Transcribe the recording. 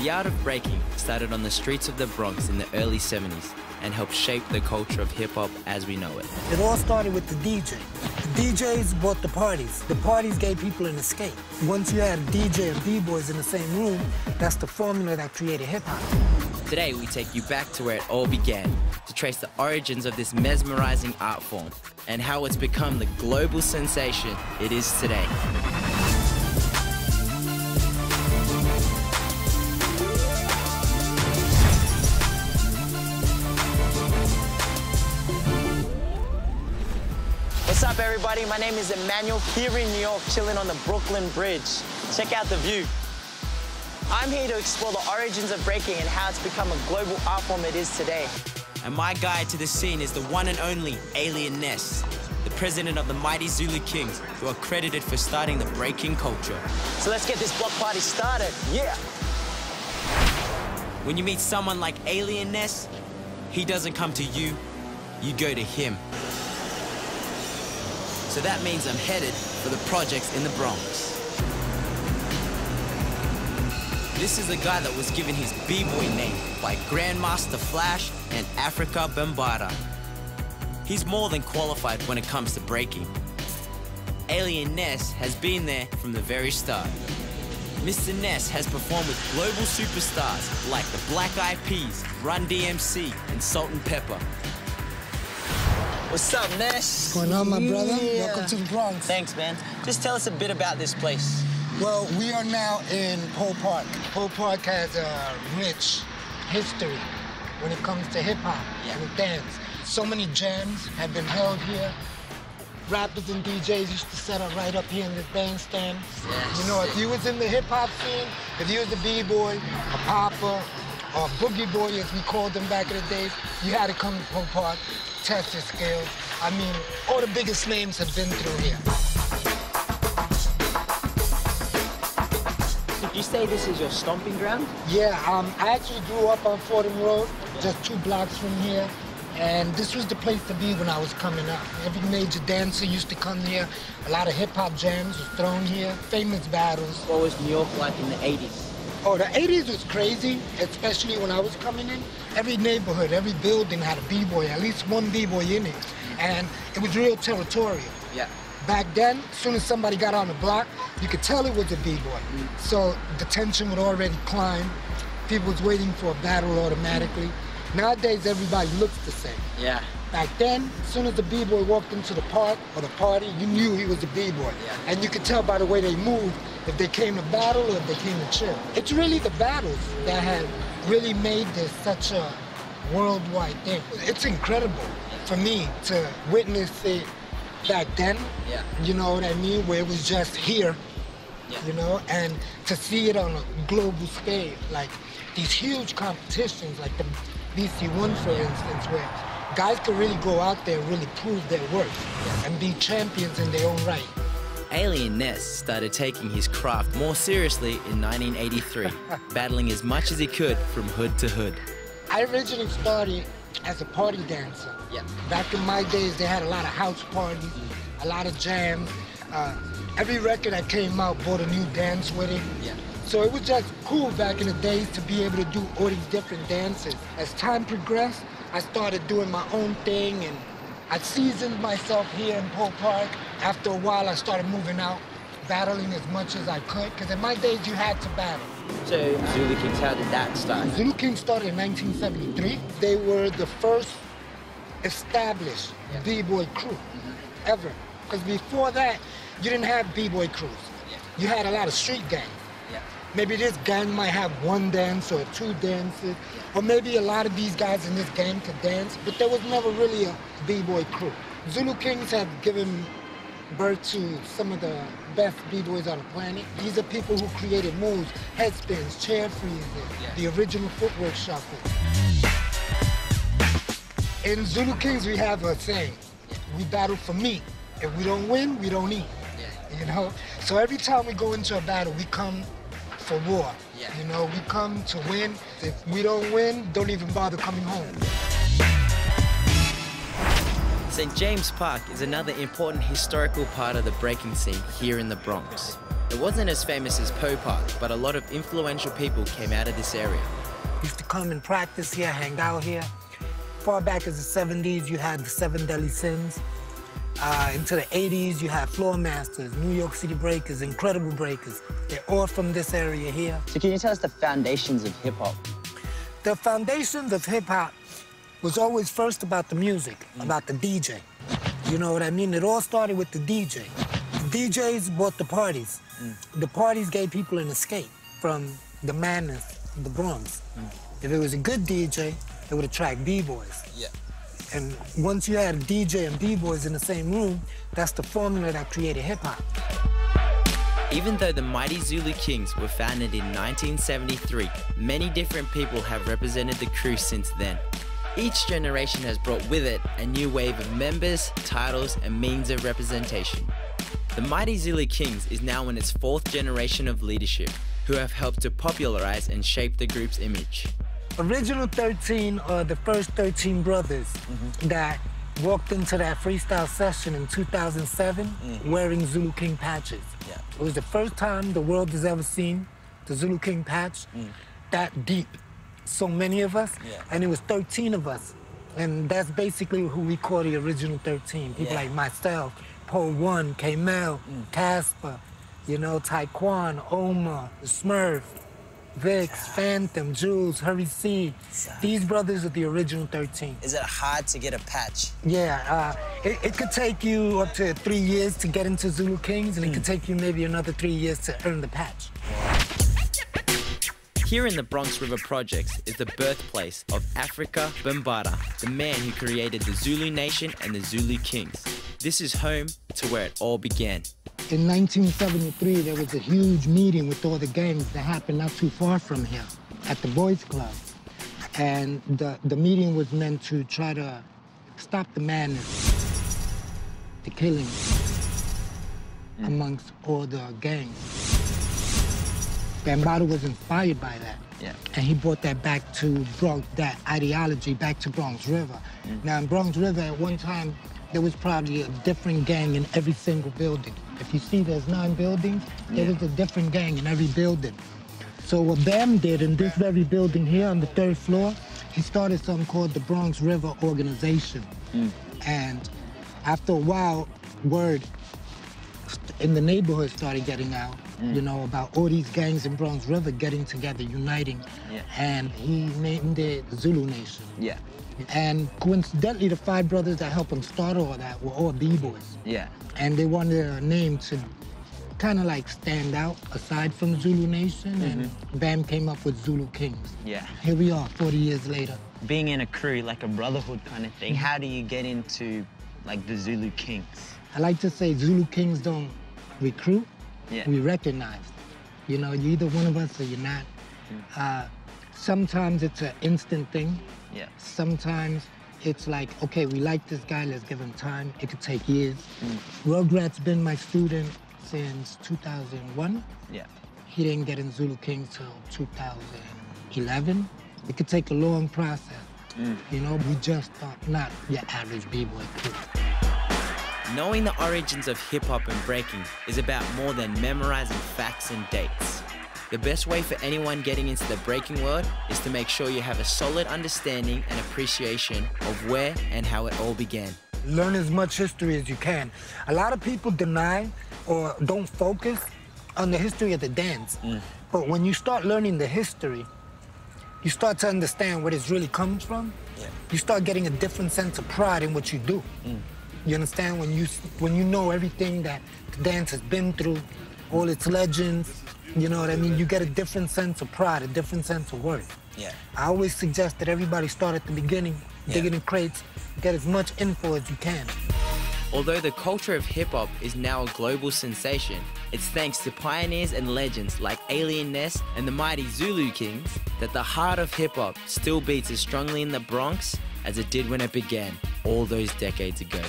The art of breaking started on the streets of the Bronx in the early 70s and helped shape the culture of hip-hop as we know it. It all started with the DJ. The DJs brought the parties. The parties gave people an escape. Once you had a DJ and B-boys in the same room, that's the formula that created hip-hop. Today, we take you back to where it all began, to trace the origins of this mesmerizing art form and how it's become the global sensation it is today. What's up, everybody? My name is Emmanuel, here in New York, chilling on the Brooklyn Bridge. Check out the view. I'm here to explore the origins of breaking and how it's become a global art form it is today. And my guide to the scene is the one and only Alien Ness, the president of the mighty Zulu Kings, who are credited for starting the breaking culture. So let's get this block party started, yeah! When you meet someone like Alien Ness, he doesn't come to you, you go to him. So that means I'm headed for the projects in the Bronx. This is the guy that was given his B-boy name by Grandmaster Flash and Africa Bambaataa. He's more than qualified when it comes to breaking. Alien Ness has been there from the very start. Mr. Ness has performed with global superstars like the Black Eyed Peas, Run DMC, and Salt and Pepper. What's up, Ness? What's going on, my brother? Yeah. Welcome to the Bronx. Thanks, man. Just tell us a bit about this place. Well, we are now in Pole Park. Pole Park has a rich history when it comes to hip-hop and dance. So many jams have been held here. Rappers and DJs used to set up right up here in this bandstand. Yes. You know, if you was in the hip-hop scene, if you was a B-boy, a popper, or boogie boy, as we called them back in the days, you had to come to Pole Park, test your skills. I mean, all the biggest names have been through here. Did you say this is your stomping ground? Yeah, I actually grew up on Fordham Road, just 2 blocks from here. And this was the place to be when I was coming up. Every major dancer used to come here. A lot of hip-hop jams was thrown here, famous battles. What was New York like in the 80s? Oh, the 80s was crazy, especially when I was coming in. Every neighborhood, every building had a B-boy, at least one B-boy in it. And it was real territorial. Yeah. Back then, as soon as somebody got on the block, you could tell it was a B-boy. So the tension would already climb. People was waiting for a battle automatically. Nowadays, everybody looks the same. Yeah. Back then, as soon as the B-boy walked into the park or the party, you knew he was a B-boy. Yeah. And you could tell by the way they moved if they came to battle or if they came to chill. It's really the battles that have really made this such a worldwide thing. It's incredible for me to witness it back then. Yeah. You know what I mean? Where it was just here, you know, and to see it on a global scale, like these huge competitions, like the BC1, for instance, where guys could really go out there and really prove their worth and be champions in their own right. Alien Ness started taking his craft more seriously in 1983, battling as much as he could from hood to hood. I originally started as a party dancer. Yeah. Back in my days, they had a lot of house parties, a lot of jams. Every record that came out brought a new dance with it. Yeah. So it was just cool back in the days to be able to do all these different dances. As time progressed, I started doing my own thing, and I seasoned myself here in Pole Park. After a while, I started moving out, battling as much as I could, because in my days, you had to battle. So, Zulu Kings, how did that start? Zulu Kings started in 1973. They were the first established B-boy crew ever. Because before that, you didn't have B-boy crews. You had a lot of street gangs. Maybe this gang might have 1 dance or 2 dances, or maybe a lot of these guys in this gang could dance, but there was never really a B-boy crew. Zulu Kings have given birth to some of the best B-boys on the planet. These are people who created moves, head spins, chair freezes, the original footwork shuffle. In Zulu Kings, we have a saying, we battle for meat. If we don't win, we don't eat, you know? So every time we go into a battle, we come for war. You know, we come to win. If we don't win, don't even bother coming home. St. James Park is another important historical part of the breaking scene here in the Bronx. It wasn't as famous as Poe Park, but a lot of influential people came out of this area. Used to come and practice here, hang out here. Far back as the 70s, you had the 7 Deadly Sins. Into the 80s, you had Floor Masters, New York City Breakers, Incredible Breakers. They're all from this area here. So can you tell us the foundations of hip-hop? The foundations of hip-hop was always first about the music, about the DJ. You know what I mean? It all started with the DJ. The DJs bought the parties. The parties gave people an escape from the madness of the Bronx. If it was a good DJ, it would attract B-boys. Yeah. And once you had a DJ and B-boys in the same room, that's the formula that created hip-hop. Even though the Mighty Zulu Kings were founded in 1973, many different people have represented the crew since then. Each generation has brought with it a new wave of members, titles, and means of representation. The Mighty Zulu Kings is now in its 4th generation of leadership, who have helped to popularize and shape the group's image. Original 13 are the first 13 brothers that walked into that freestyle session in 2007 wearing Zulu King patches. Yeah. It was the first time the world has ever seen the Zulu King patch that deep. So many of us, and it was 13 of us. And that's basically who we call the original 13. People like myself, Poe One, K-Mel, Casper, you know, Taekwon, Omar, Smurf, Vix, Phantom, Jules, Hurry C. These brothers are the original 13. Is it hard to get a patch? Yeah, it could take you up to 3 years to get into Zulu Kings, and it could take you maybe another 3 years to earn the patch. Here in the Bronx River Projects is the birthplace of Africa Bambaataa, the man who created the Zulu Nation and the Zulu Kings. This is home to where it all began. In 1973, there was a huge meeting with all the gangs that happened not too far from here at the Boys Club. And the meeting was meant to try to stop the madness, the killing amongst all the gangs. Bambaataa was inspired by that. Yeah. And he brought that back to Bronx, that ideology back to Bronx River. Now in Bronx River at one time, there was probably a different gang in every single building. If you see there's 9 buildings, there was a different gang in every building. So what Bam did in this very building here on the 3rd floor, he started something called the Bronx River Organization. And after a while, word in the neighborhood started getting out, you know, about all these gangs in Bronx River getting together, uniting. And he named it Zulu Nation. Yeah. And coincidentally, the 5 brothers that helped him start all that were all B-boys. Yeah. And they wanted a name to kind of like stand out aside from Zulu Nation, and Bam came up with Zulu Kings. Yeah. Here we are, 40 years later. Being in a crew, like a brotherhood kind of thing, how do you get into like the Zulu Kings? I like to say Zulu Kings don't recruit, Yeah. we recognize. You know, you're either one of us or you're not. Sometimes it's an instant thing. Yeah. Sometimes it's like, okay, we like this guy, let's give him time. It could take years. Rugrat's been my student since 2001. Yeah. He didn't get in Zulu Kings till 2011. It could take a long process. You know, we just are not your average B-boy crew. Knowing the origins of hip-hop and breaking is about more than memorizing facts and dates. The best way for anyone getting into the breaking world is to make sure you have a solid understanding and appreciation of where and how it all began. Learn as much history as you can. A lot of people deny or don't focus on the history of the dance. But when you start learning the history, you start to understand where this really comes from. You start getting a different sense of pride in what you do. You understand? When you know everything that the dance has been through, all its legends, you know what I mean? You get a different sense of pride, a different sense of worth. Yeah. I always suggest that everybody start at the beginning, digging in crates, get as much info as you can. Although the culture of hip-hop is now a global sensation, it's thanks to pioneers and legends like Alien Ness and the mighty Zulu Kings that the heart of hip-hop still beats as strongly in the Bronx as it did when it began all those decades ago.